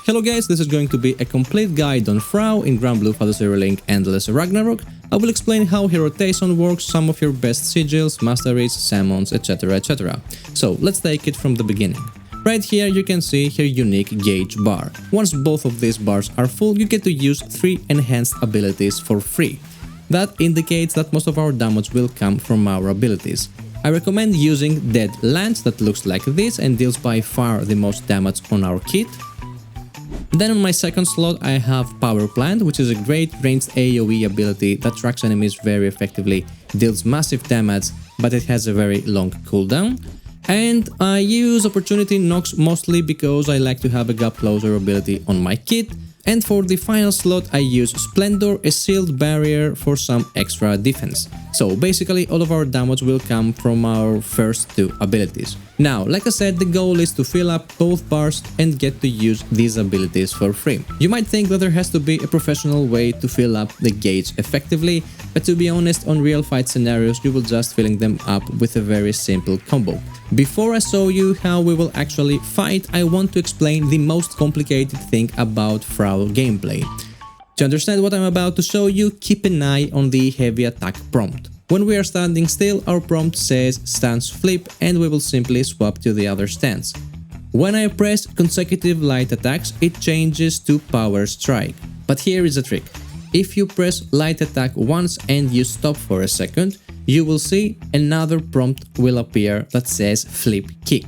Hello guys, this is going to be a complete guide on Fraux in Granblue, Relink and Ragnarok. I will explain how her rotation works, some of your best sigils, masteries, summons, etc, etc. So let's take it from the beginning. Right here you can see her unique gauge bar. Once both of these bars are full, you get to use 3 enhanced abilities for free. That indicates that most of our damage will come from our abilities. I recommend using Dead Lance that looks like this and deals by far the most damage on our kit. Then on my second slot I have Power Plant, which is a great ranged AoE ability that tracks enemies very effectively, deals massive damage, but it has a very long cooldown. And I use Opportunity Knocks mostly because I like to have a gap closer ability on my kit. And for the final slot I use Splendor, a sealed barrier for some extra defense. So basically all of our damage will come from our first 2 abilities. Now, like I said, the goal is to fill up both bars and get to use these abilities for free. You might think that there has to be a professional way to fill up the gauge effectively, but to be honest, on real fight scenarios you will just filling them up with a very simple combo. Before I show you how we will actually fight, I want to explain the most complicated thing about Fraux gameplay. To understand what I'm about to show you, keep an eye on the heavy attack prompt. When we are standing still, our prompt says stance flip and we will simply swap to the other stance. When I press consecutive light attacks, it changes to power strike. But here is a trick. If you press light attack once and you stop for a second, you will see another prompt will appear that says flip kick.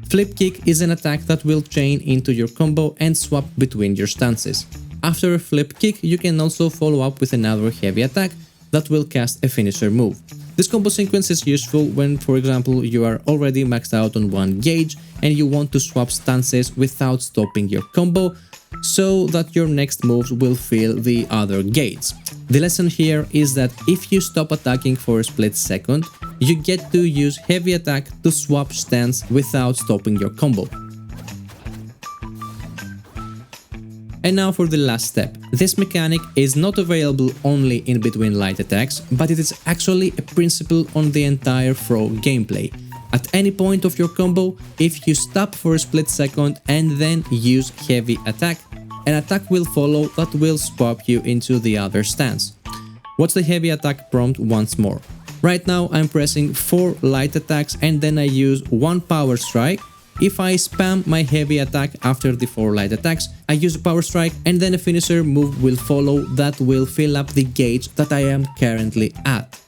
Flip kick is an attack that will chain into your combo and swap between your stances. After a flip kick, you can also follow up with another heavy attack that will cast a finisher move. This combo sequence is useful when, for example, you are already maxed out on one gauge and you want to swap stances without stopping your combo, so that your next moves will fill the other gauge. The lesson here is that if you stop attacking for a split second, you get to use heavy attack to swap stance without stopping your combo. And now for the last step. This mechanic is not available only in between light attacks, but it is actually a principle on the entire Fraux gameplay. At any point of your combo, if you stop for a split second and then use heavy attack, an attack will follow that will swap you into the other stance. Watch the heavy attack prompt once more. Right now I'm pressing 4 light attacks and then I use 1 power strike. If I spam my heavy attack after the 4 light attacks, I use a power strike and then a finisher move will follow that will fill up the gauge that I am currently at.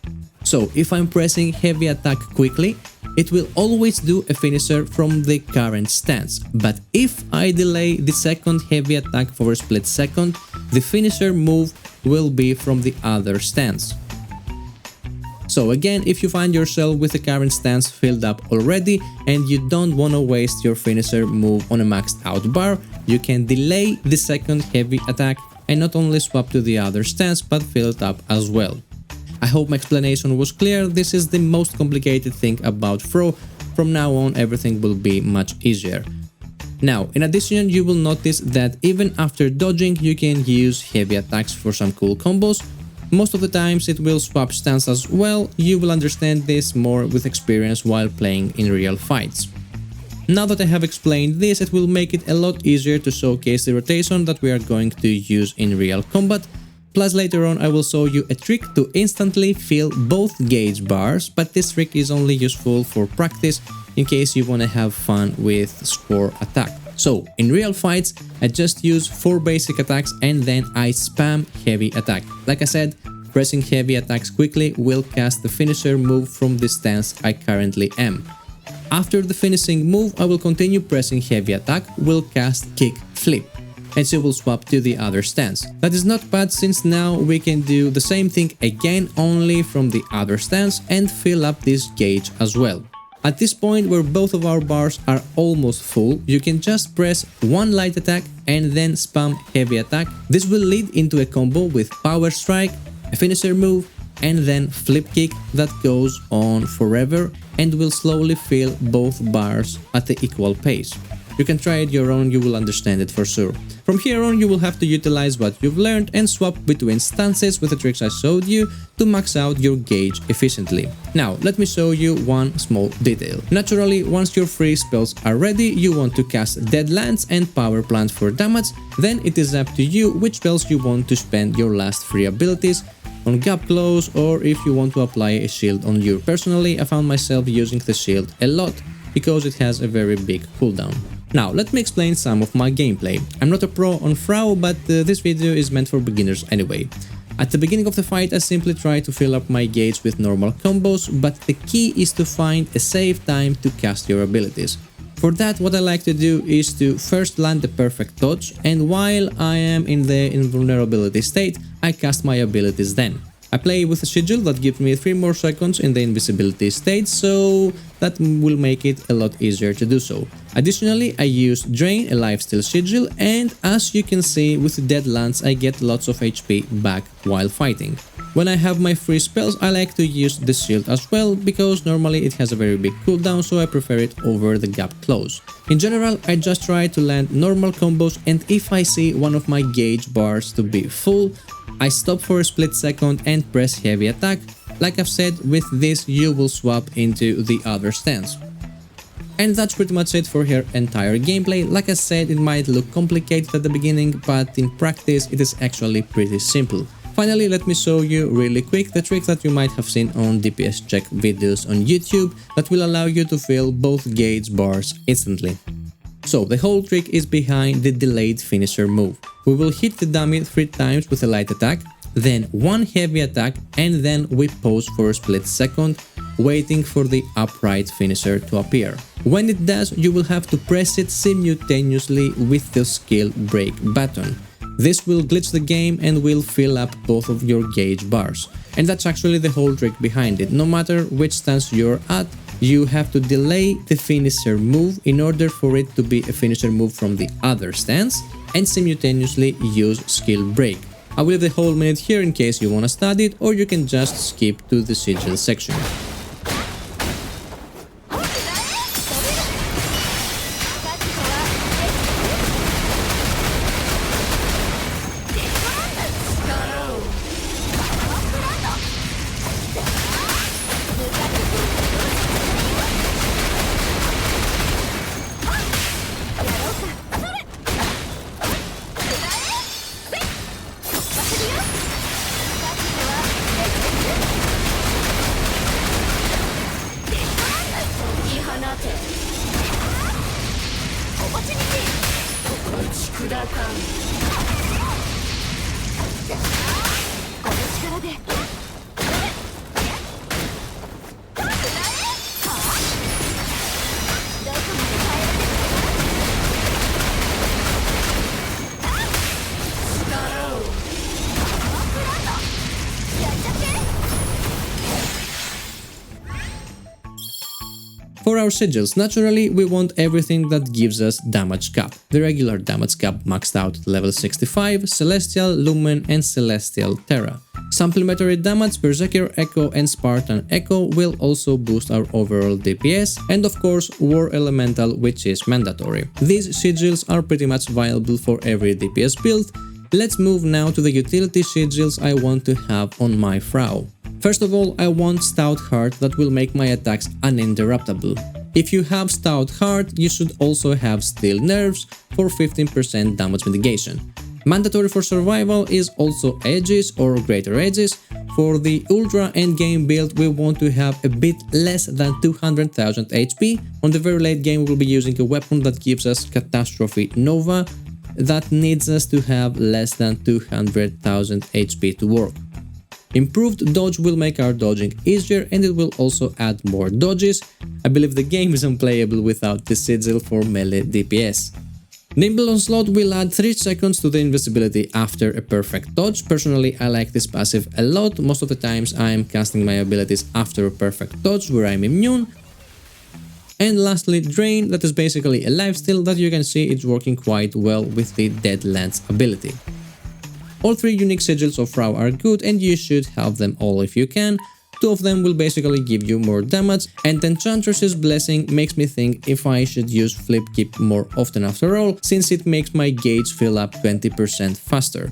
So if I'm pressing heavy attack quickly, it will always do a finisher from the current stance. But if I delay the second heavy attack for a split second, the finisher move will be from the other stance. So again, if you find yourself with the current stance filled up already and you don't want to waste your finisher move on a maxed out bar, you can delay the second heavy attack and not only swap to the other stance but fill it up as well. I hope my explanation was clear. This is the most complicated thing about Fraux. From now on everything will be much easier. Now, in addition, you will notice that even after dodging you can use heavy attacks for some cool combos. Most of the times it will swap stance as well. You will understand this more with experience while playing in real fights. Now that I have explained this, it will make it a lot easier to showcase the rotation that we are going to use in real combat. Plus later on I will show you a trick to instantly fill both gauge bars, but this trick is only useful for practice in case you want to have fun with score attack. So in real fights I just use 4 basic attacks and then I spam heavy attack. Like I said, pressing heavy attacks quickly will cast the finisher move from the stance I currently am. After the finishing move I will continue pressing heavy attack, will cast kick flip, and she will swap to the other stance. That is not bad since now we can do the same thing again only from the other stance and fill up this gauge as well. At this point where both of our bars are almost full, you can just press 1 light attack and then spam heavy attack. This will lead into a combo with power strike, a finisher move and then flip kick that goes on forever and will slowly fill both bars at the equal pace. You can try it your own, you will understand it for sure. From here on you will have to utilize what you've learned and swap between stances with the tricks I showed you to max out your gauge efficiently. Now let me show you one small detail. Naturally, once your free spells are ready, you want to cast Deadlands and Power Plant for damage, then it is up to you which spells you want to spend your last free abilities on gap close, or if you want to apply a shield on you. Personally, I found myself using the shield a lot because it has a very big cooldown. Now, let me explain some of my gameplay. I'm not a pro on Fraux, but this video is meant for beginners anyway. At the beginning of the fight, I simply try to fill up my gauge with normal combos, but the key is to find a safe time to cast your abilities. For that, what I like to do is to first land the perfect dodge, and while I am in the invulnerability state, I cast my abilities then. I play with a sigil that gives me 3 more seconds in the invisibility state, so that will make it a lot easier to do so. Additionally, I use Drain, a lifesteal sigil, and as you can see with Deadlands I get lots of HP back while fighting. When I have my free spells, I like to use the shield as well, because normally it has a very big cooldown, so I prefer it over the gap close. In general, I just try to land normal combos, and if I see one of my gauge bars to be full, I stop for a split second and press heavy attack. Like I've said, with this you will swap into the other stance. And that's pretty much it for her entire gameplay. Like I said, it might look complicated at the beginning, but in practice it is actually pretty simple. Finally, let me show you really quick the trick that you might have seen on DPS CHECK videos on YouTube that will allow you to fill both gauge bars instantly. So the whole trick is behind the delayed finisher move. We will hit the dummy 3 times with a light attack, then 1 heavy attack, and then we pause for a split second, waiting for the upright finisher to appear. When it does, you will have to press it simultaneously with the skill break button. This will glitch the game and will fill up both of your gauge bars. And that's actually the whole trick behind it. No matter which stance you're at, you have to delay the finisher move in order for it to be a finisher move from the other stance, and simultaneously use skill break. I will leave the whole minute here in case you wanna study it, or you can just skip to the sigil section. For our sigils, naturally we want everything that gives us damage cap. The regular damage cap maxed out at level 65, Celestial, Lumen and Celestial Terra. Supplementary damage, Berserker Echo and Spartan Echo will also boost our overall DPS, and of course War Elemental, which is mandatory. These sigils are pretty much viable for every DPS build. Let's move now to the utility sigils I want to have on my Fraux. First of all, I want Stout Heart that will make my attacks uninterruptible. If you have Stout Heart, you should also have Steel Nerves for 15% damage mitigation. Mandatory for survival is also Aegis or Greater Aegis. For the ultra endgame build, we want to have a bit less than 200,000 HP. On the very late game, we will be using a weapon that gives us Catastrophe Nova that needs us to have less than 200,000 HP to work. Improved dodge will make our dodging easier, and it will also add more dodges. I believe the game is unplayable without the sigil for melee DPS. Nimble Onslaught will add 3 seconds to the invisibility after a perfect dodge. Personally, I like this passive a lot. Most of the times I am casting my abilities after a perfect dodge where I'm immune. And lastly, Drain, that is basically a lifesteal that you can see it's working quite well with the Deadlands ability. All 3 unique sigils of Fraux are good, and you should have them all if you can. 2 of them will basically give you more damage, and Enchantress's blessing makes me think if I should use flip keep more often after all, since it makes my gauge fill up 20% faster.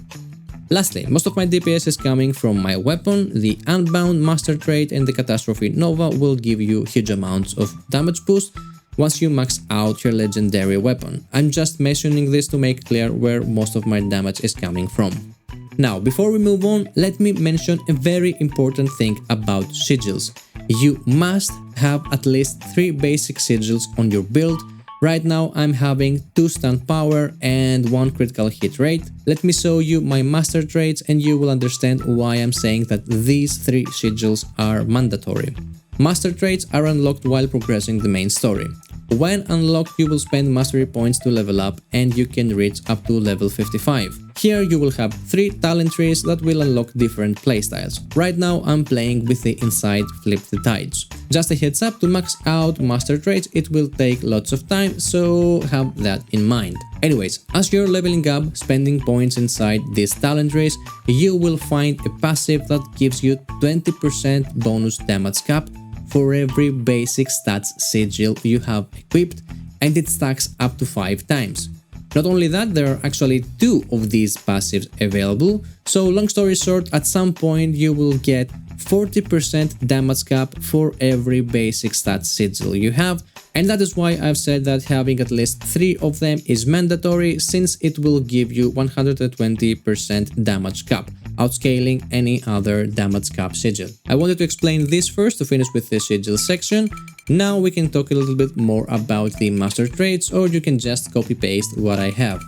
Lastly, most of my DPS is coming from my weapon. The Unbound, Master Trait and the Catastrophe Nova will give you huge amounts of damage boost once you max out your legendary weapon. I'm just mentioning this to make clear where most of my damage is coming from. Now, before we move on, let me mention a very important thing about sigils. You must have at least 3 basic sigils on your build. Right now I'm having 2 stun power and 1 critical hit rate. Let me show you my master traits and you will understand why I'm saying that these 3 sigils are mandatory. Master traits are unlocked while progressing the main story. When unlocked, you will spend mastery points to level up and you can reach up to level 55. Here you will have 3 talent trees that will unlock different playstyles. Right now I'm playing with the inside Flip the Tides. Just a heads up, to max out master traits it will take lots of time, so have that in mind. Anyways, as you're leveling up, spending points inside these talent trees, you will find a passive that gives you 20% bonus damage cap for every basic stats sigil you have equipped, and it stacks up to 5 times. Not only that, there are actually 2 of these passives available, so long story short, at some point you will get 40% damage cap for every basic stats sigil you have, and that is why I've said that having at least 3 of them is mandatory, since it will give you 120% damage cap, outscaling any other damage cap sigil. I wanted to explain this first to finish with the sigil section. Now we can talk a little bit more about the master traits, or you can just copy-paste what I have.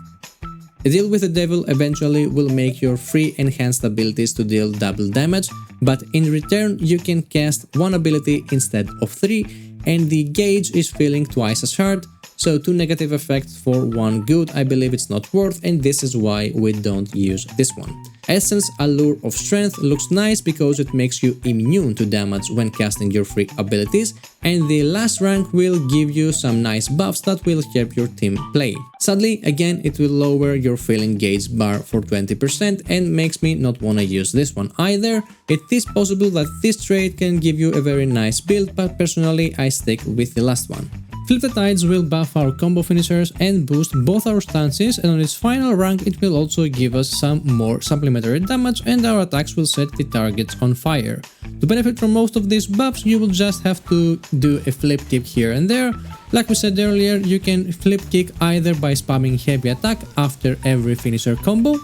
The deal with the devil eventually will make your free enhanced abilities to deal double damage, but in return you can cast 1 ability instead of 3, and the gauge is feeling twice as hard, so 2 negative effects for 1 good I believe it's not worth, and this is why we don't use this one. Essence Allure of Strength looks nice because it makes you immune to damage when casting your free abilities, and the last rank will give you some nice buffs that will help your team play. Sadly, again, it will lower your feeling gauge bar for 20% and makes me not wanna use this one either. It is possible that this trait can give you a very nice build, but personally I stick with the last one. Flip the Tides will buff our combo finishers and boost both our stances, and on its final rank it will also give us some more supplementary damage and our attacks will set the targets on fire. To benefit from most of these buffs, you will just have to do a flip kick here and there. Like we said earlier, you can flip kick either by spamming heavy attack after every finisher combo,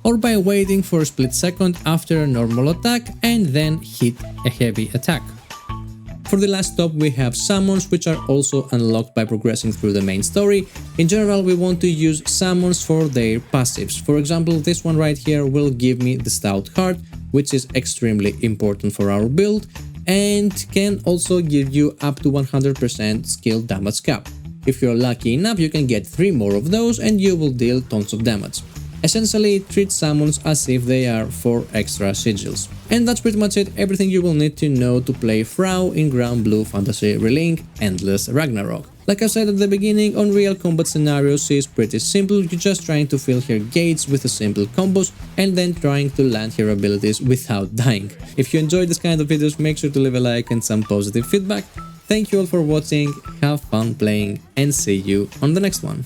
or by waiting for a split second after a normal attack and then hit a heavy attack. For the last stop we have summons, which are also unlocked by progressing through the main story. In general, we want to use summons for their passives. For example, this one right here will give me the Stout Heart, which is extremely important for our build, and can also give you up to 100% skill damage cap. If you're lucky enough, you can get 3 more of those and you will deal tons of damage. Essentially, treat summons as if they are 4 extra sigils. And that's pretty much it, everything you will need to know to play Fraux in Granblue Fantasy Relink Endless Ragnarok. Like I said at the beginning, on real combat scenarios is pretty simple, you're just trying to fill her gates with a simple combos and then trying to land her abilities without dying. If you enjoyed this kind of videos, make sure to leave a like and some positive feedback. Thank you all for watching, have fun playing, and see you on the next one.